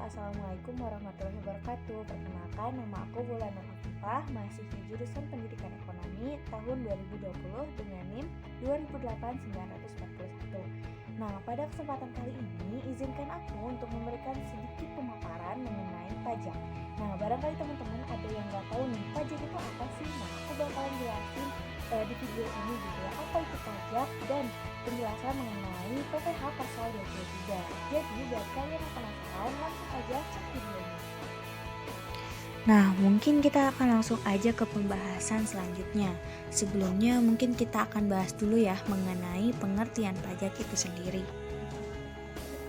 Assalamualaikum warahmatullahi wabarakatuh. Perkenalkan, nama aku Wulan Afifah, mahasiswi jurusan Pendidikan Ekonomi tahun 2020 dengan NIM 28941. Nah, pada kesempatan kali ini, izinkan aku untuk memberikan sedikit pemaparan mengenai pajak. Nah, barangkali teman-teman ada yang nggak tahu nih, pajak itu apa sih? Nah, aku bakalan jelasin di video ini gitu ya, apa itu pajak dan penjelasan mengenai PPh pasal 23. Jadi buat kalian yang penasaran, langsung aja cek videonya. Nah, mungkin kita akan langsung aja ke pembahasan selanjutnya. Sebelumnya mungkin kita akan bahas dulu ya mengenai pengertian pajak itu sendiri.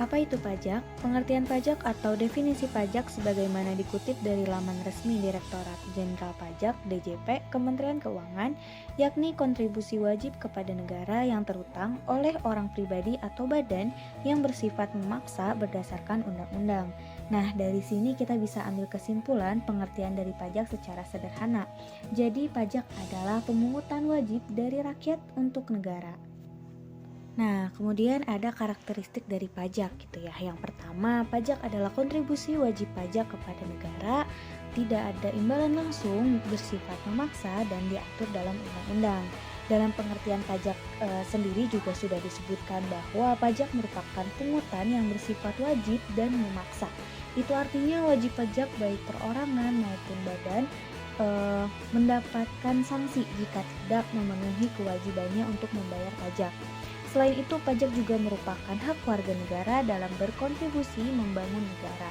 Apa itu pajak? Pengertian pajak atau definisi pajak sebagaimana dikutip dari laman resmi Direktorat Jenderal Pajak (DJP) Kementerian Keuangan, yakni kontribusi wajib kepada negara yang terutang oleh orang pribadi atau badan yang bersifat memaksa berdasarkan undang-undang. Nah, dari sini kita bisa ambil kesimpulan pengertian dari pajak secara sederhana. Jadi, pajak adalah pemungutan wajib dari rakyat untuk negara. Nah, kemudian ada karakteristik dari pajak gitu ya. Yang pertama, pajak adalah kontribusi wajib pajak kepada negara, tidak ada imbalan langsung, bersifat memaksa dan diatur dalam undang-undang. Dalam pengertian pajak sendiri juga sudah disebutkan bahwa pajak merupakan pungutan yang bersifat wajib dan memaksa. Itu artinya wajib pajak baik perorangan maupun badan mendapatkan sanksi jika tidak memenuhi kewajibannya untuk membayar pajak. Selain itu, pajak juga merupakan hak warga negara dalam berkontribusi membangun negara.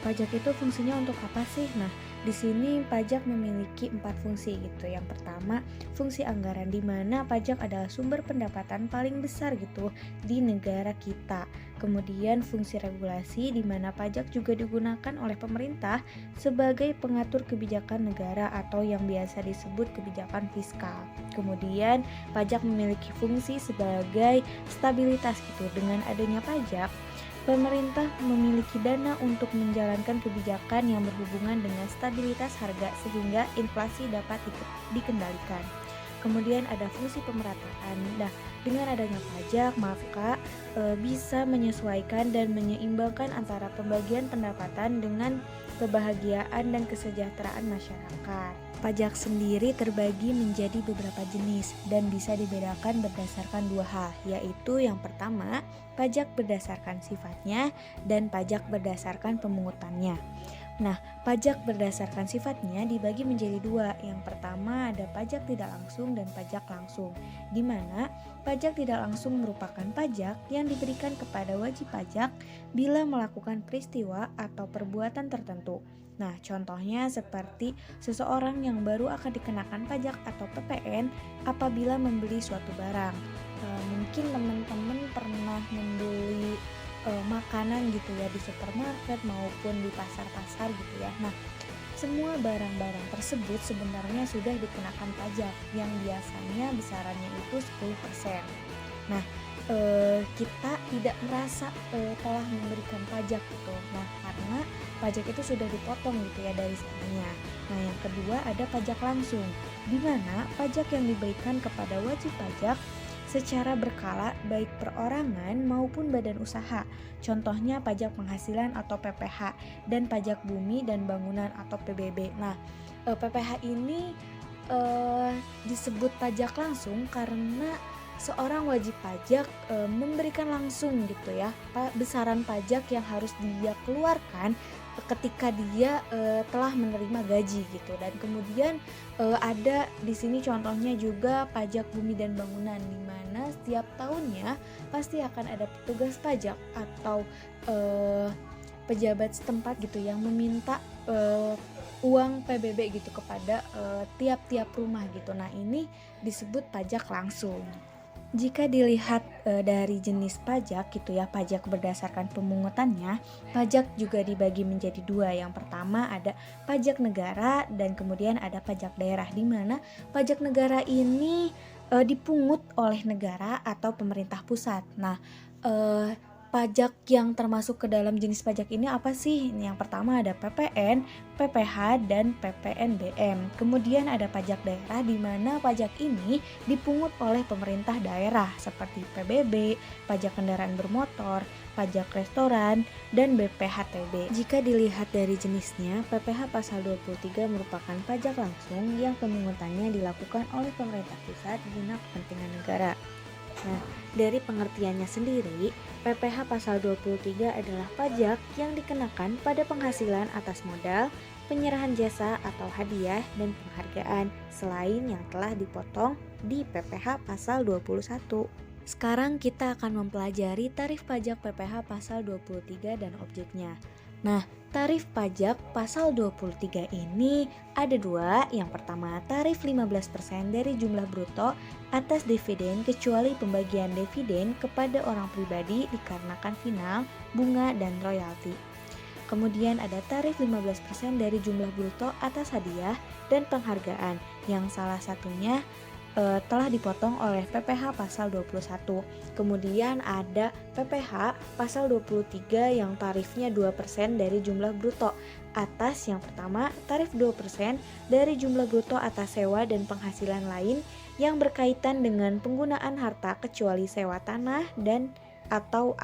Pajak itu fungsinya untuk apa sih? Nah, di sini pajak memiliki 4 fungsi gitu. Yang pertama, fungsi anggaran, di mana pajak adalah sumber pendapatan paling besar gitu di negara kita. Kemudian fungsi regulasi, di mana pajak juga digunakan oleh pemerintah sebagai pengatur kebijakan negara atau yang biasa disebut kebijakan fiskal. Kemudian pajak memiliki fungsi sebagai stabilitas gitu. Dengan adanya pajak, pemerintah memiliki dana untuk menjalankan kebijakan yang berhubungan dengan stabilitas harga sehingga inflasi dapat dikendalikan. Kemudian ada fungsi pemerataan. Nah, dengan adanya pajak maka bisa menyesuaikan dan menyeimbangkan antara pembagian pendapatan dengan kebahagiaan dan kesejahteraan masyarakat. Pajak sendiri terbagi menjadi beberapa jenis dan bisa dibedakan berdasarkan 2 hal, yaitu yang pertama, pajak berdasarkan sifatnya dan pajak berdasarkan pemungutannya. Nah, pajak berdasarkan sifatnya dibagi menjadi 2. Yang pertama ada pajak tidak langsung dan pajak langsung, di mana pajak tidak langsung merupakan pajak yang diberikan kepada wajib pajak bila melakukan peristiwa atau perbuatan tertentu. Nah, contohnya seperti seseorang yang baru akan dikenakan pajak atau PPN apabila membeli suatu barang. Mungkin teman-teman pernah membeli makanan gitu ya di supermarket maupun di pasar-pasar gitu ya. Nah, semua barang-barang tersebut sebenarnya sudah dikenakan pajak yang biasanya besarannya itu 10%. Nah, kita tidak merasa telah memberikan pajak gitu. Nah, karena pajak itu sudah dipotong gitu ya dari sananya. Nah, yang kedua ada pajak langsung, di mana pajak yang diberikan kepada wajib pajak secara berkala baik perorangan maupun badan usaha. Contohnya pajak penghasilan atau PPh dan pajak bumi dan bangunan atau PBB. Nah, PPh ini disebut pajak langsung karena seorang wajib pajak memberikan langsung gitu ya besaran pajak yang harus dia keluarkan ketika dia telah menerima gaji gitu. Dan kemudian ada di sini contohnya juga pajak bumi dan bangunan, di mana setiap tahunnya pasti akan ada petugas pajak atau pejabat setempat gitu yang meminta uang PBB gitu kepada tiap-tiap rumah gitu. Nah, ini disebut pajak langsung. Jika dilihat dari jenis pajak gitu ya, pajak berdasarkan pemungutannya, pajak juga dibagi menjadi 2. Yang pertama ada pajak negara dan kemudian ada pajak daerah, di mana pajak negara ini dipungut oleh negara atau pemerintah pusat. Nah, Pajak yang termasuk ke dalam jenis pajak ini apa sih? Yang pertama ada PPN, PPH, dan PPNBM. Kemudian ada pajak daerah di mana pajak ini dipungut oleh pemerintah daerah seperti PBB, pajak kendaraan bermotor, pajak restoran, dan BPHTB. Jika dilihat dari jenisnya, PPH pasal 23 merupakan pajak langsung yang pemungutannya dilakukan oleh pemerintah pusat guna kepentingan negara. Nah, dari pengertiannya sendiri, PPH pasal 23 adalah pajak yang dikenakan pada penghasilan atas modal, penyerahan jasa atau hadiah, dan penghargaan selain yang telah dipotong di PPH pasal 21. Sekarang kita akan mempelajari tarif pajak PPH pasal 23 dan objeknya. Nah, tarif pajak pasal 23 ini ada dua. Yang pertama, tarif 15% dari jumlah bruto atas dividen kecuali pembagian dividen kepada orang pribadi dikarenakan final, bunga, dan royalti. Kemudian ada tarif 15% dari jumlah bruto atas hadiah dan penghargaan yang salah satunya telah dipotong oleh PPH pasal 21. Kemudian ada PPH pasal 23 yang tarifnya 2% dari jumlah bruto atas yang pertama tarif 2% dari jumlah bruto atas sewa dan penghasilan lain yang berkaitan dengan penggunaan harta kecuali sewa tanah dan atau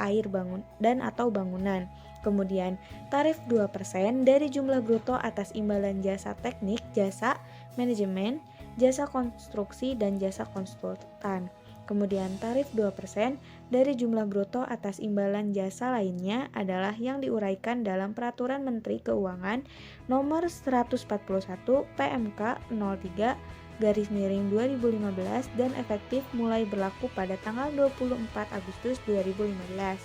bangunan. Kemudian tarif 2% dari jumlah bruto atas imbalan jasa teknik, jasa manajemen, jasa konstruksi, dan jasa konsultan. Kemudian tarif 2% dari jumlah bruto atas imbalan jasa lainnya adalah yang diuraikan dalam Peraturan Menteri Keuangan Nomor 141 PMK 03 /2015 dan efektif mulai berlaku pada tanggal 24 Agustus 2015.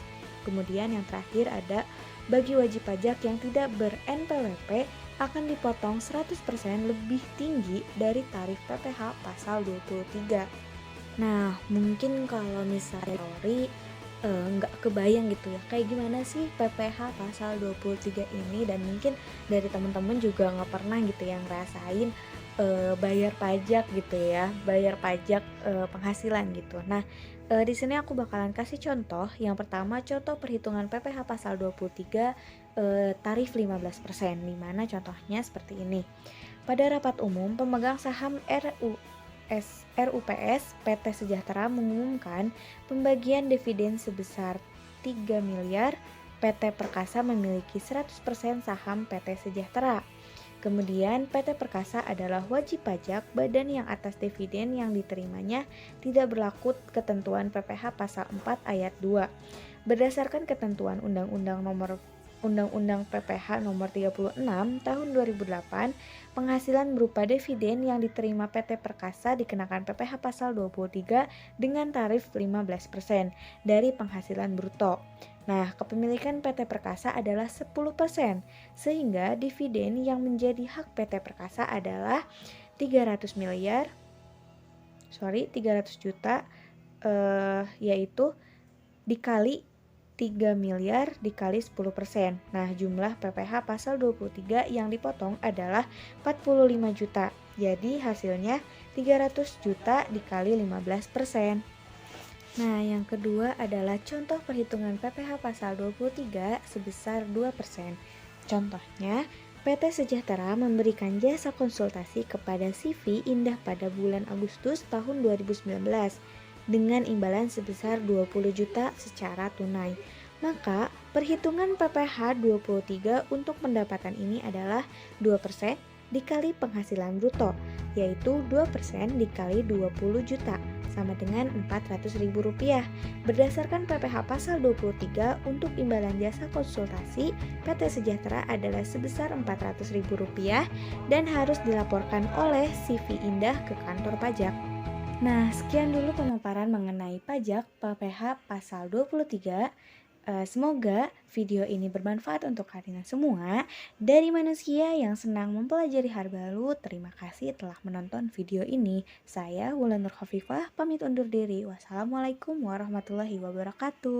Kemudian yang terakhir ada bagi wajib pajak yang tidak ber-NPWP akan dipotong 100% lebih tinggi dari tarif PPH pasal 23. Nah, mungkin kalau misalnya teori nggak kebayang gitu ya, kayak gimana sih PPH pasal 23 ini, dan mungkin dari teman-teman juga nggak pernah gitu yang ngerasain bayar pajak gitu ya, bayar pajak penghasilan gitu. Nah, di sini aku bakalan kasih contoh. Yang pertama, contoh perhitungan PPH pasal 23 tarif 15%, di mana contohnya seperti ini. Pada rapat umum, pemegang saham RUPS PT Sejahtera mengumumkan pembagian dividen sebesar 3 miliar. PT Perkasa memiliki 100% saham PT Sejahtera. Kemudian PT Perkasa adalah wajib pajak. Badan yang atas dividen yang diterimanya tidak berlaku ketentuan PPH pasal 4 ayat 2. Berdasarkan ketentuan Undang-Undang PPH nomor 36 tahun 2008, penghasilan berupa dividen yang diterima PT Perkasa dikenakan PPH pasal 23 dengan tarif 15% dari penghasilan bruto. Nah, kepemilikan PT Perkasa adalah 10%, sehingga dividen yang menjadi hak PT Perkasa adalah 300 juta, yaitu dikali 3 miliar dikali 10%. Nah, jumlah PPH pasal 23 yang dipotong adalah 45 juta. Jadi hasilnya 300 juta dikali 15%. Nah, yang kedua adalah contoh perhitungan PPH pasal 23 sebesar 2%. Contohnya, PT Sejahtera memberikan jasa konsultasi kepada CV Indah pada bulan Agustus tahun 2019 dengan imbalan sebesar 20 juta secara tunai. Maka, perhitungan PPH 23 untuk pendapatan ini adalah 2% dikali penghasilan bruto, yaitu 2% dikali 20 juta, sama dengan Rp400.000. Berdasarkan PPH pasal 23 untuk imbalan jasa konsultasi PT Sejahtera adalah sebesar Rp400.000 dan harus dilaporkan oleh CV Indah ke kantor pajak. Nah, sekian dulu pemaparan mengenai pajak PPH pasal 23. Semoga video ini bermanfaat untuk kalian semua. Dari manusia yang senang mempelajari hal baru, terima kasih telah menonton video ini. Saya Wulan Nur Khafifah pamit undur diri. Wassalamualaikum warahmatullahi wabarakatuh.